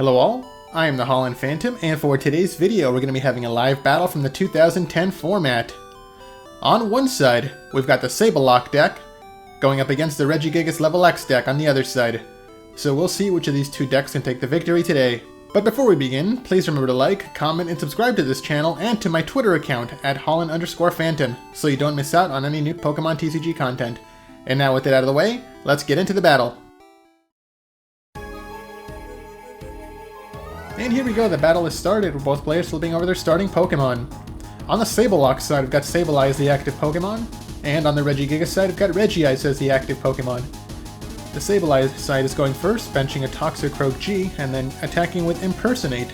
Hello all, I am the Holland Phantom, and for today's video we're going to be having a live battle from the 2010 format. On one side, we've got the Sablelock deck, going up against the Regigigas Level X deck on the other side. So we'll see which of these two decks can take the victory today. But before we begin, please remember to like, comment, and subscribe to this channel and to my Twitter account at Holland_Phantom, so you don't miss out on any new Pokemon TCG content. And now with it out of the way, let's get into the battle. And here we go, the battle is started with both players flipping over their starting Pokemon. On the Sablelock side, we've got Sableye as the active Pokemon, and on the Regigigas side, we've got Regigigas as the active Pokemon. The Sableye side is going first, benching a Toxicroak G, and then attacking with Impersonate.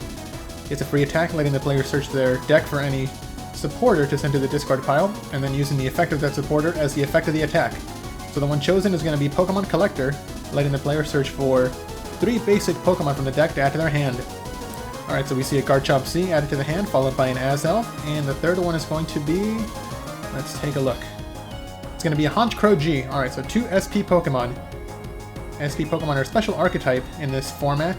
It's a free attack, letting the player search their deck for any supporter to send to the discard pile, and then using the effect of that supporter as the effect of the attack. So the one chosen is going to be Pokemon Collector, letting the player search for 3 basic Pokemon from the deck to add to their hand. Alright, so we see a Garchomp C added to the hand, followed by an Azelf, and the third one is going to be... let's take a look. It's going to be a Honchkrow G. Alright, so 2 SP Pokemon. SP Pokemon are a special archetype in this format.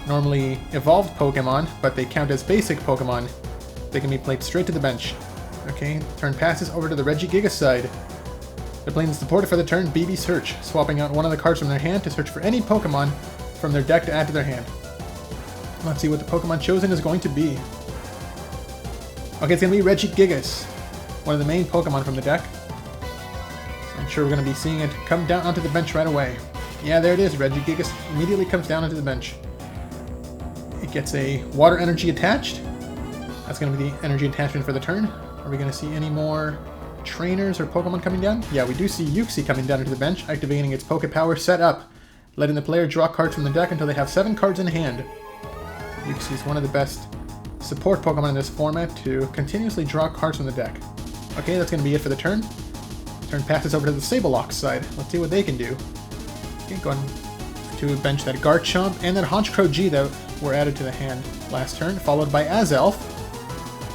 Normally evolved Pokemon, but they count as basic Pokemon. They can be played straight to the bench. Okay, turn passes over to the Regigigas side. They're playing the supporter for the turn, BB Search, swapping out one of the cards from their hand to search for any Pokemon from their deck to add to their hand. Let's see what the Pokemon chosen is going to be. Okay, it's going to be Regigigas, one of the main Pokemon from the deck. So I'm sure we're going to be seeing it come down onto the bench right away. Yeah, there it is. Regigigas immediately comes down onto the bench. It gets a Water Energy attached. That's going to be the energy attachment for the turn. Are we going to see any more trainers or Pokemon coming down? Yeah, we do see Uxie coming down into the bench, activating its Poke Power set up, letting the player draw cards from the deck until they have 7 cards in hand. Uxie is one of the best support Pokemon in this format to continuously draw cards from the deck. Okay, that's going to be it for the turn. Turn passes over to the Sablelock side. Let's see what they can do. Okay, going to bench that Garchomp and that Honchkrow G that were added to the hand last turn, followed by Azelf,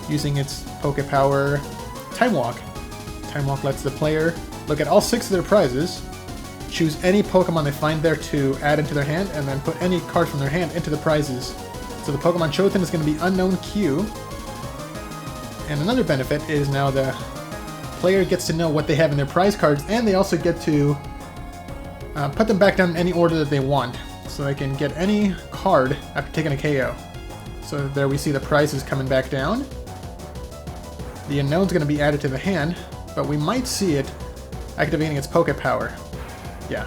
using its Poke Power Time Walk. Time Walk lets the player look at all 6 of their prizes, choose any Pokemon they find there to add into their hand, and then put any card from their hand into the prizes. So the Pokemon chosen is going to be Unknown Q. And another benefit is now the player gets to know what they have in their prize cards, and they also get to put them back down in any order that they want. So they can get any card after taking a KO. So there we see the prizes coming back down. The Unknown's going to be added to the hand, but we might see it activating its Poke Power. Yeah,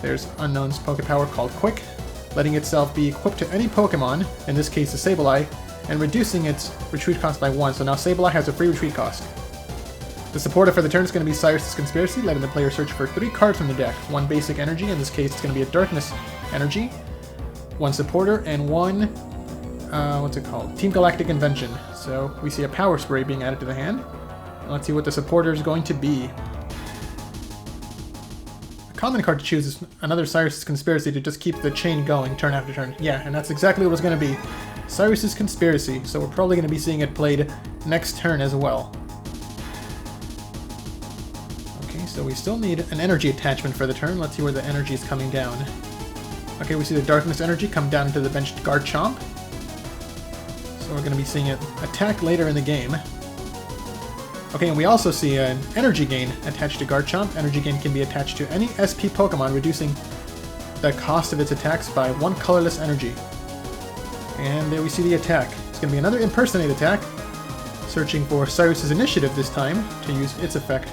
there's Unknown's Poke Power called Quick, letting itself be equipped to any Pokemon, in this case the Sableye, and reducing its retreat cost by 1, so now Sableye has a free retreat cost. The supporter for the turn is going to be Cyrus's Conspiracy, letting the player search for 3 cards from the deck. 1 basic energy, in this case it's going to be a Darkness energy, 1 supporter, and 1, what's it called? Team Galactic Invention. So we see a Power Spray being added to the hand. And let's see what the supporter is going to be. Common card to choose is another Cyrus's Conspiracy to just keep the chain going turn after turn. Yeah, and that's exactly what it was going to be. Cyrus's Conspiracy, so we're probably going to be seeing it played next turn as well. Okay, so we still need an energy attachment for the turn. Let's see where the energy is coming down. Okay, we see the Darkness energy come down into the benched Garchomp. So we're going to be seeing it attack later in the game. Okay, and we also see an Energy Gain attached to Garchomp. Energy Gain can be attached to any SP Pokemon, reducing the cost of its attacks by 1 colorless energy. And there we see the attack. It's going to be another Impersonate attack, searching for Cyrus's Initiative this time to use its effect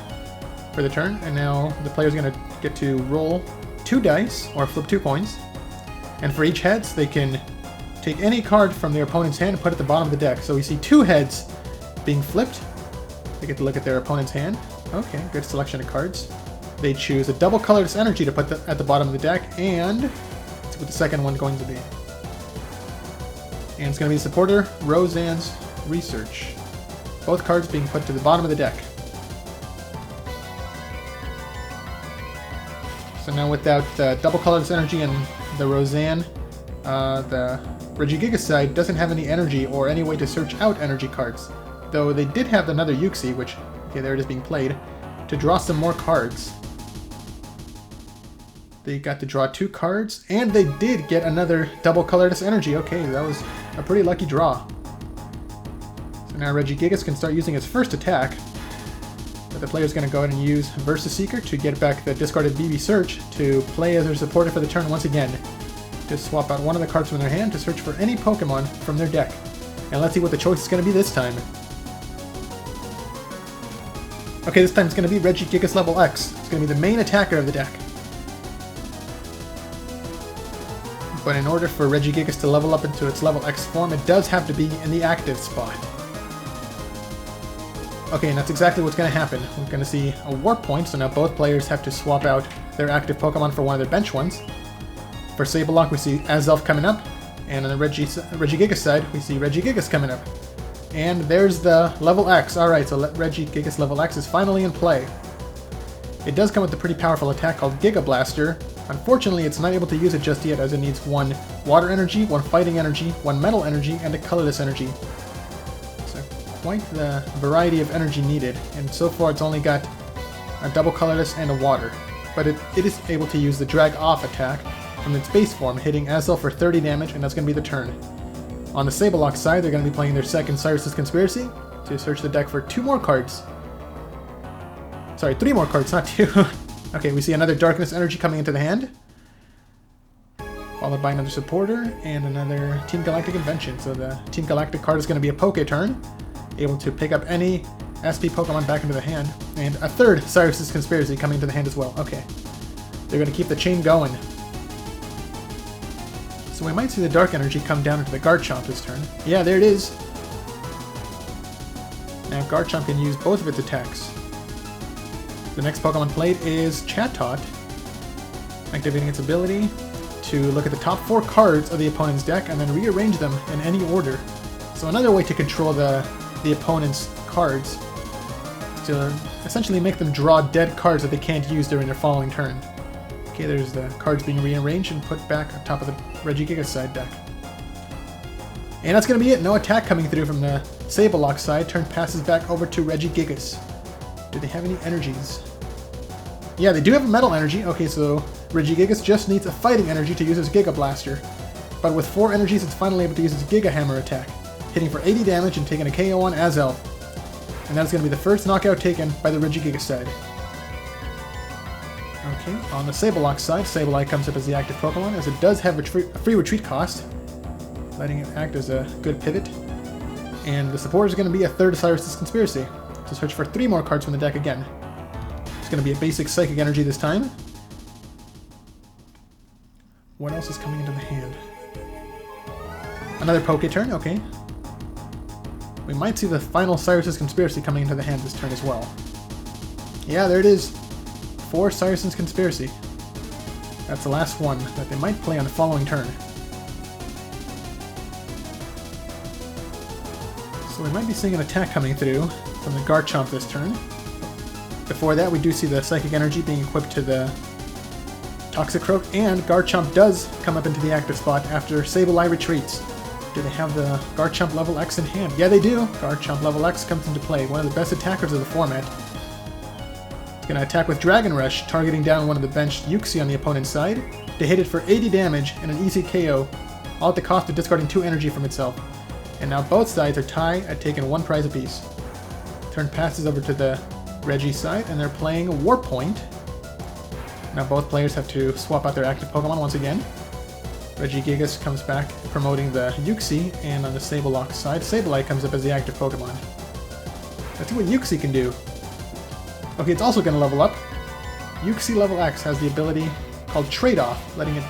for the turn. And now the player's going to get to roll 2 dice, or flip 2 coins. And for each heads, they can take any card from their opponent's hand and put it at the bottom of the deck. So we see 2 heads being flipped. They get to look at their opponent's hand. Okay, good selection of cards. They choose a double colorless energy to put at the bottom of the deck, and let's see what the second one going to be. And it's going to be supporter, Roseanne's Research. Both cards being put to the bottom of the deck. So now without double colorless energy and the Roseanne, the Regigigas side doesn't have any energy or any way to search out energy cards. Though they did have another Uxie, which, okay, there it is being played, to draw some more cards. They got to draw 2 cards, and they did get another double colorless energy. Okay, that was a pretty lucky draw. So now Regigigas can start using his first attack. But the player's going to go ahead and use Versus Seeker to get back the discarded BB Search to play as their supporter for the turn once again. Just swap out one of the cards from their hand to search for any Pokemon from their deck. And let's see what the choice is going to be this time. Okay, this time it's going to be Regigigas level X. It's going to be the main attacker of the deck. But in order for Regigigas to level up into its level X form, it does have to be in the active spot. Okay, and that's exactly what's going to happen. We're going to see a Warp Point, so now both players have to swap out their active Pokemon for one of their bench ones. For Sablelock, we see Azelf coming up, and on the Regigigas side, we see Regigigas coming up. And there's the level X. Alright, so Regigigas level X is finally in play. It does come with a pretty powerful attack called Giga Blaster. Unfortunately, it's not able to use it just yet, as it needs 1 Water Energy, 1 Fighting Energy, 1 Metal Energy, and a Colorless Energy. Quite the variety of energy needed, and so far it's only got a double colorless and a water. But it is able to use the Drag Off attack from its base form, hitting Azelf for 30 damage, and that's going to be the turn. On the Sablelock side, they're going to be playing their second Cyrus's Conspiracy to search the deck for 2 more cards. Sorry, 3 more cards, not 2. Okay, we see another Darkness Energy coming into the hand, followed by another Supporter and another Team Galactic Invention. So the Team Galactic card is going to be a Poke Turn, able to pick up any SP Pokemon back into the hand, and a third Cyrus's Conspiracy coming into the hand as well. Okay, they're going to keep the chain going. So we might see the Dark Energy come down into the Garchomp this turn. Yeah, there it is. Now Garchomp can use both of its attacks. The next Pokemon played is Chatot, activating its ability to look at the top 4 cards of the opponent's deck and then rearrange them in any order. So another way to control the opponent's cards, to essentially make them draw dead cards that they can't use during their following turn. Okay, there's the cards being rearranged and put back on top of the Regigigas side deck. And that's going to be it. No attack coming through from the Sablelock side. Turn passes back over to Regigigas. Do they have any energies? Yeah, they do have a Metal Energy. Okay, so Regigigas just needs a Fighting Energy to use its Giga Blaster. But with 4 energies, it's finally able to use its Giga Hammer attack, hitting for 80 damage and taking a KO on Azelf. And that's going to be the first knockout taken by the Regigigas side. Okay, on the Sablelock side, Sableye comes up as the active Pokemon, as it does have a free retreat cost, letting it act as a good pivot. And the support is going to be a third Cyrus's Conspiracy, to search for 3 more cards from the deck again. It's going to be a basic Psychic Energy this time. What else is coming into the hand? Another Poke Turn, okay. We might see the final Cyrus's Conspiracy coming into the hand this turn as well. Yeah, there it is. 4 Cyrus's Conspiracy. That's the last one that they might play on the following turn. So we might be seeing an attack coming through from the Garchomp this turn. Before that, we do see the Psychic Energy being equipped to the Toxicroak, and Garchomp does come up into the active spot after Sableye retreats. Do they have the Garchomp level X in hand? Yeah, they do! Garchomp level X comes into play, one of the best attackers of the format. It's going to attack with Dragon Rush, targeting down one of the benched Uxie on the opponent's side, to hit it for 80 damage and an easy KO, all at the cost of discarding 2 energy from itself. And now both sides are tied at taking 1 prize apiece. Turn passes over to the Regi side, and they're playing Warp Point. Now both players have to swap out their active Pokemon once again. Regigigas comes back promoting the Uxie, and on the Sablelock side, Sableye comes up as the active Pokemon. Let's see what Uxie can do. Okay, it's also going to level up. Uxie level X has the ability called Trade-Off, letting it...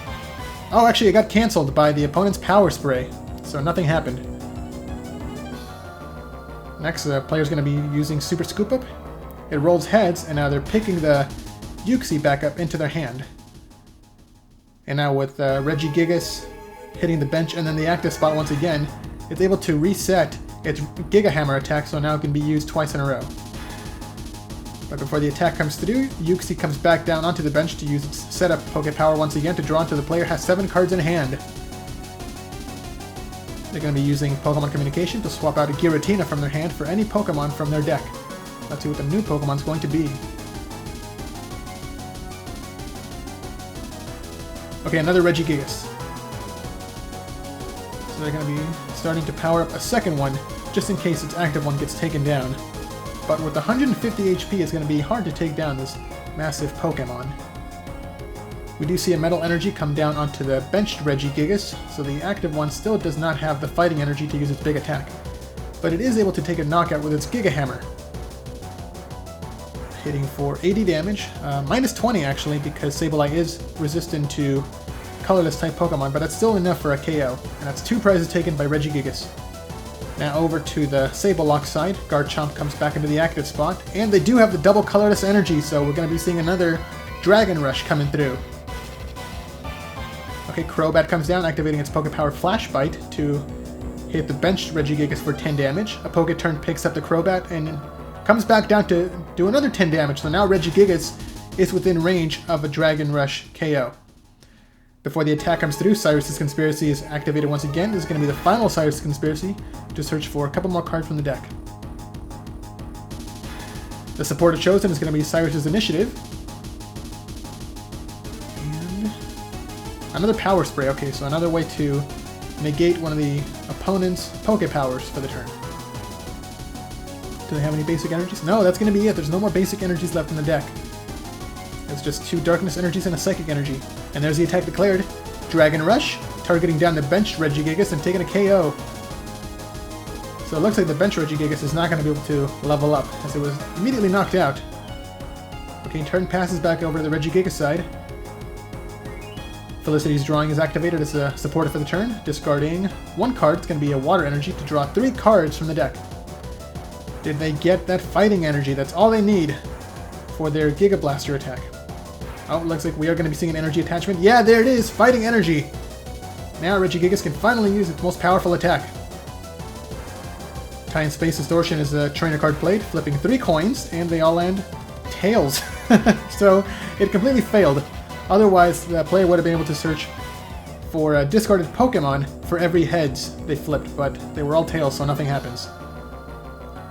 Oh, actually, it got cancelled by the opponent's Power Spray, so nothing happened. Next, the player's going to be using Super Scoop Up. It rolls heads, and now they're picking the Uxie back up into their hand. And now with Regigigas hitting the bench and then the active spot once again, it's able to reset its Giga Hammer attack, so now it can be used twice in a row. But before the attack comes through, Uxie comes back down onto the bench to use its setup Poke Power once again to draw until the player has 7 cards in hand. They're going to be using Pokemon Communication to swap out a Giratina from their hand for any Pokemon from their deck. Let's see what the new Pokemon's going to be. Okay, another Regigigas. So they're going to be starting to power up a second one, just in case its active one gets taken down. But with 150 HP, it's going to be hard to take down this massive Pokemon. We do see a Metal Energy come down onto the benched Regigigas, so the active one still does not have the fighting energy to use its big attack. But it is able to take a knockout with its Giga Hammer. Hitting for 80 damage, minus 20 actually, because Sableye is resistant to colorless type Pokemon, but that's still enough for a KO. And that's 2 prizes taken by Regigigas. Now over to the Sablelock side, Garchomp comes back into the active spot, and they do have the double colorless energy, so we're going to be seeing another Dragon Rush coming through. Okay, Crobat comes down, activating its Pokepower Flash Bite to hit the benched Regigigas for 10 damage. A Poketurn picks up the Crobat and comes back down to do another 10 damage, so now Regigigas is within range of a Dragon Rush KO. Before the attack comes through, Cyrus's Conspiracy is activated once again. This is going to be the final Cyrus Conspiracy to search for a couple more cards from the deck. The supporter chosen is going to be Cyrus's Initiative. And another Power Spray. Okay, so another way to negate one of the opponent's Poke Powers for the turn. Do they have any basic energies? No, that's going to be it. There's no more basic energies left in the deck. It's just 2 Darkness energies and a Psychic energy. And there's the attack declared. Dragon Rush, targeting down the benched Regigigas and taking a KO. So it looks like the benched Regigigas is not going to be able to level up, as it was immediately knocked out. Okay, turn passes back over to the Regigigas side. Felicity's Drawing is activated as a supporter for the turn, discarding 1 card. It's going to be a Water Energy to draw 3 cards from the deck. Did they get that Fighting Energy? That's all they need for their Giga Blaster attack. Oh, it looks like we are going to be seeing an energy attachment. Yeah, there it is! Fighting Energy! Now Regigigas can finally use its most powerful attack. Time Space Distortion is a trainer card played, flipping 3 coins, and they all land tails. So it completely failed. Otherwise, the player would have been able to search for discarded Pokemon for every heads they flipped, but they were all tails, so nothing happens.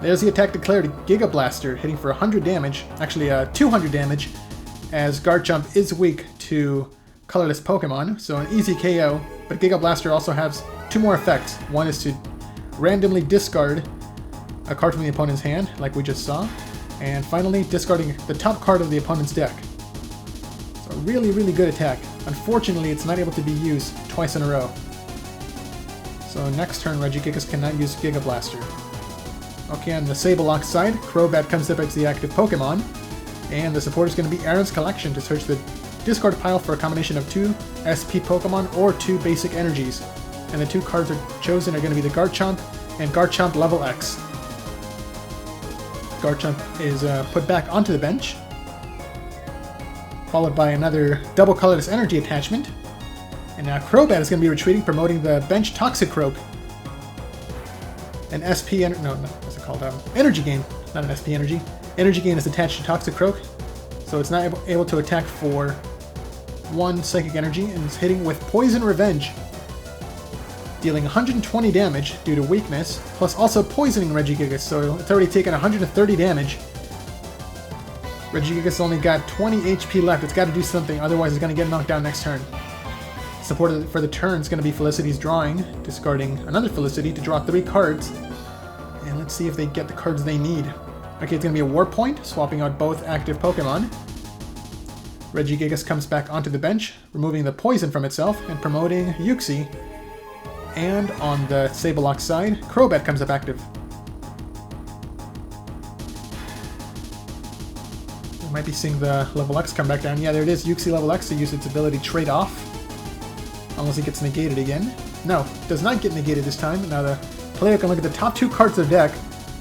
There's the attack declared, Giga Blaster, hitting for 100 damage, actually 200 damage, as Garchomp is weak to colorless Pokemon, so an easy KO, but Giga Blaster also has 2 more effects. One is to randomly discard a card from the opponent's hand, like we just saw, and finally discarding the top card of the opponent's deck. So a really, really good attack. Unfortunately, it's not able to be used twice in a row. So next turn, Regigigas cannot use Giga Blaster. Okay, on the Sablelock side, Crobat comes up as the active Pokemon, and the support is going to be Aaron's Collection to search the discard pile for a combination of 2 SP Pokemon or 2 basic energies. And the 2 cards chosen are going to be the Garchomp and Garchomp Level X. Garchomp is put back onto the bench, followed by another double colorless energy attachment. And now Crobat is going to be retreating, promoting the bench Toxicroak. An SP what's it called? Energy Gain, not an SP energy. Energy Gain is attached to Toxicroak, so it's not able to attack for 1 Psychic Energy, and is hitting with Poison Revenge, dealing 120 damage due to weakness, plus also poisoning Regigigas, so it's already taken 130 damage. Regigigas only got 20 HP left. It's got to do something, otherwise it's going to get knocked down next turn. Support for the turn is going to be Felicity's Drawing, discarding another Felicity to draw 3 cards. And let's see if they get the cards they need. Okay, it's going to be a War Point, swapping out both active Pokemon. Regigigas comes back onto the bench, removing the poison from itself and promoting Uxie. And on the Sablelock side, Crobat comes up active. We might be seeing the Level X come back down. Yeah, there it is, Uxie Level X to use its ability Trade Off. Unless it gets negated again. No, it does not get negated this time. Now the player can look at the top 2 cards of the deck,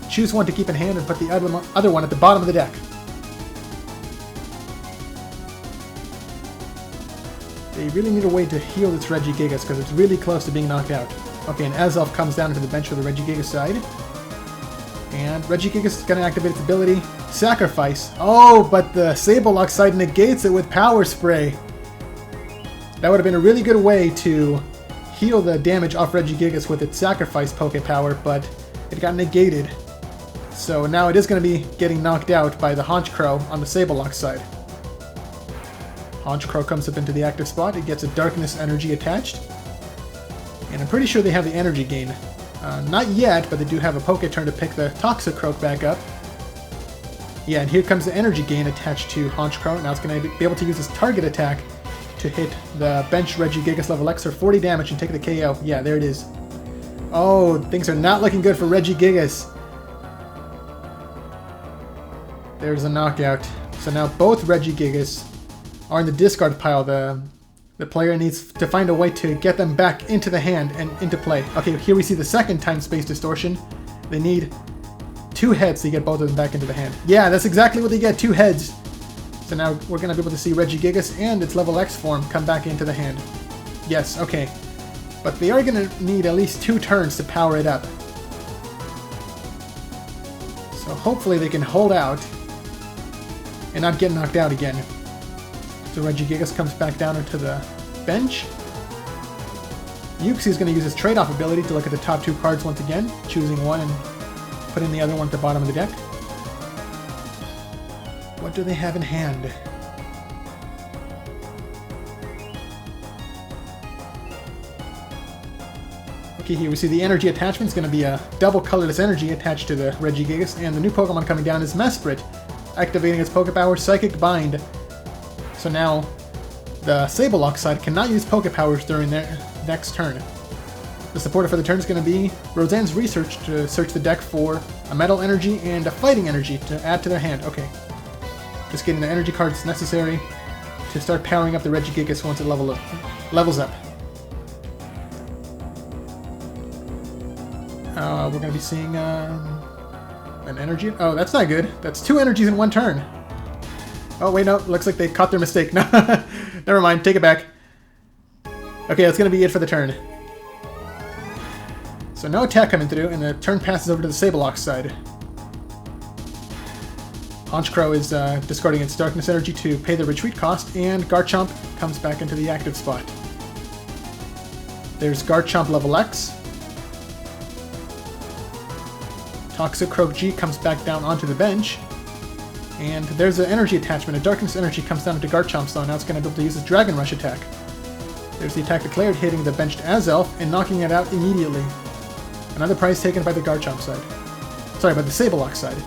choose one to keep in hand, and put the other one at the bottom of the deck. They really need a way to heal this Regigigas because it's really close to being knocked out. Okay, and Azelf comes down to the bench for the Regigigas side. And Regigigas is going to activate its ability, Sacrifice. Oh, but the Sablelock side negates it with Power Spray. That would have been a really good way to heal the damage off Regigigas with its Sacrifice Poke Power, but it got negated. So now it is going to be getting knocked out by the Honchkrow on the Sablelock side. Honchkrow comes up into the active spot. It gets a Darkness Energy attached. And I'm pretty sure they have the energy gain. Not yet, but they do have a Poke turn to pick the Toxicroak back up. Yeah, and here comes the energy gain attached to Honchkrow. Now it's going to be able to use its target attack to hit the bench Regigigas level X for 40 damage and take the KO. Yeah, there it is. Oh, things are not looking good for Regigigas. There's a knockout. So now both Regigigas are in the discard pile. The player needs to find a way to get them back into the hand and into play. Okay, here we see the second time-space distortion. They need 2 heads to get both of them back into the hand. Yeah, that's exactly what they get, 2 heads. So now we're going to be able to see Regigigas and its level X form come back into the hand. Yes, okay. But they are going to need at least 2 turns to power it up. So hopefully they can hold out and not get knocked out again. So Regigigas comes back down into the bench. Uxie is going to use his trade-off ability to look at the top 2 cards once again, choosing one and putting the other one at the bottom of the deck. What do they have in hand? Okay, here we see the energy attachment is going to be a double colorless energy attached to the Regigigas, and the new Pokemon coming down is Mesprit, activating its Pokepower Psychic Bind. So now, the Sablelock side cannot use Pokepowers during their next turn. The supporter for the turn is going to be Roseanne's Research to search the deck for a Metal Energy and a Fighting Energy to add to their hand. Okay. Just getting the energy cards necessary to start powering up the Regigigas once it levels up. We're going to be seeing an energy. Oh, that's not good. That's 2 energies in 1 turn. Oh, wait, no. Looks like they caught their mistake. No, never mind. Take it back. Okay, that's going to be it for the turn. So no attack coming through, and the turn passes over to the Sablelock side. Honchkrow is discarding its Darkness Energy to pay the retreat cost, and Garchomp comes back into the active spot. There's Garchomp level X. Toxicroak G comes back down onto the bench. And there's an energy attachment. A Darkness Energy comes down into Garchomp, so now it's going to be able to use its Dragon Rush attack. There's the attack declared, hitting the benched Azelf and knocking it out immediately. Another prize taken by the Garchomp side. Sorry, by the Sablelock side.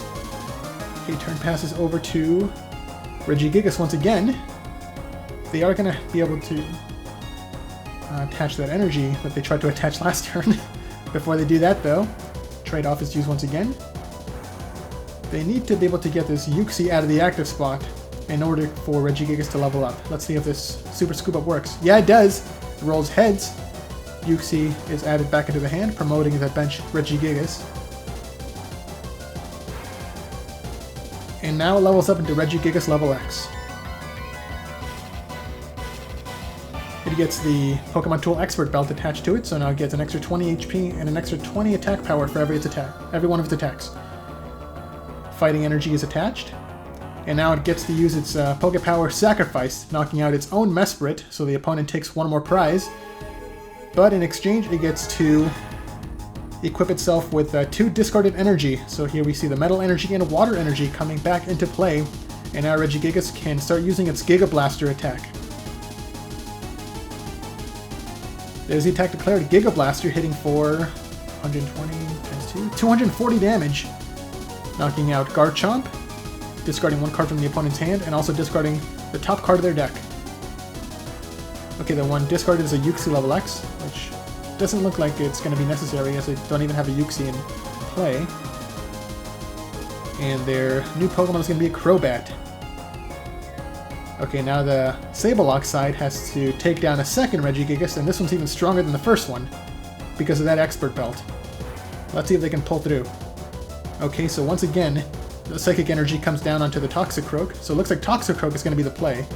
Okay, turn passes over to Regigigas once again. They are going to be able to attach that energy that they tried to attach last turn. Before they do that, though, trade-off is used once again. They need to be able to get this Uxie out of the active spot in order for Regigigas to level up. Let's see if this Super Scoop Up works. Yeah, it does! It rolls heads. Uxie is added back into the hand, promoting the bench Regigigas. And now it levels up into Regigigas level X. It gets the Pokemon Tool Expert Belt attached to it, so now it gets an extra 20 HP and an extra 20 attack power for every one of its attacks. Fighting Energy is attached, and now it gets to use its Pokepower Sacrifice, knocking out its own Mesprit, so the opponent takes 1 more prize. But in exchange, it gets to equip itself with 2 discarded energy. So here we see the Metal Energy and Water Energy coming back into play, and now Regigigas can start using its Giga Blaster attack. There's the attack declared, Giga Blaster, hitting for 120 times 2, 240 damage. Knocking out Garchomp, discarding 1 card from the opponent's hand, and also discarding the top card of their deck. Okay, the one discarded is a Uxie level X, which doesn't look like it's going to be necessary as they don't even have a Uxie in play. And their new Pokemon is going to be a Crobat. Okay, now the Sablelock side has to take down a second Regigigas, and this one's even stronger than the first one because of that Expert Belt. Let's see if they can pull through. Okay, so once again, the Psychic Energy comes down onto the Toxicroak, so it looks like Toxicroak is going to be the play,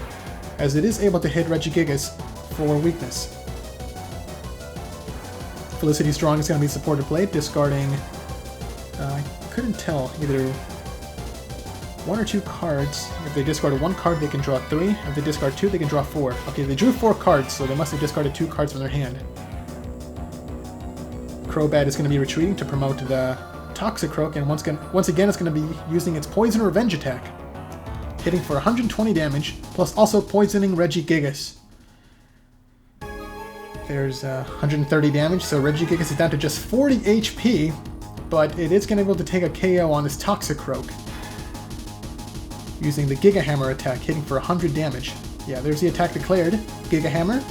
as it is able to hit Regigigas for weakness. Felicity Strong is going to be supported play, discarding, I couldn't tell, either 1 or 2 cards. If they discard 1 card, they can draw 3. If they discard 2, they can draw 4. Okay, they drew 4 cards, so they must have discarded 2 cards from their hand. Crobat is going to be retreating to promote the Toxicroak, and once again it's going to be using its Poison Revenge attack. hitting for 120 damage, plus also poisoning Regigigas. There's 130 damage, so Regigigas is down to just 40 HP, but it is going to be able to take a KO on this Toxicroak, using the Giga Hammer attack, hitting for 100 damage. Yeah, there's the attack declared, Giga Hammer.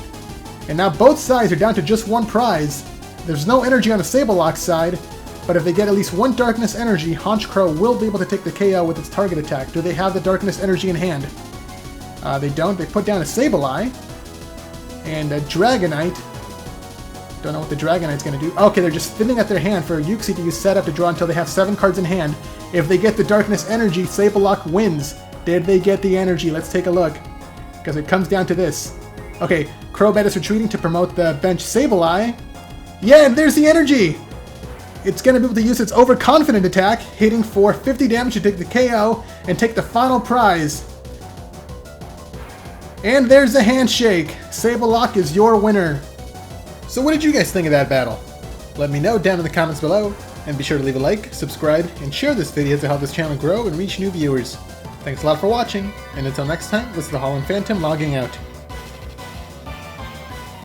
And now both sides are down to just one prize. There's no energy on the Sablelock side, but if they get at least one Darkness Energy, Honchkrow will be able to take the KO with its target attack. Do they have the Darkness Energy in hand? They don't. They put down a Sableye and a Dragonite. Don't know what the Dragonite's going to do. Okay, they're just spinning at their hand for Yuxi to use setup to draw until they have 7 cards in hand. If they get the Darkness Energy, Sablelock wins. Did they get the energy? Let's take a look, because it comes down to this. Okay, Crobat is retreating to promote the bench Sableye. Yeah, and there's the energy! It's going to be able to use its overconfident attack, hitting for 50 damage to take the KO and take the final prize. And there's the handshake! Sablelock is your winner. So what did you guys think of that battle? Let me know down in the comments below, and be sure to leave a like, subscribe, and share this video to help this channel grow and reach new viewers. Thanks a lot for watching, and until next time, this is the Holland Phantom logging out.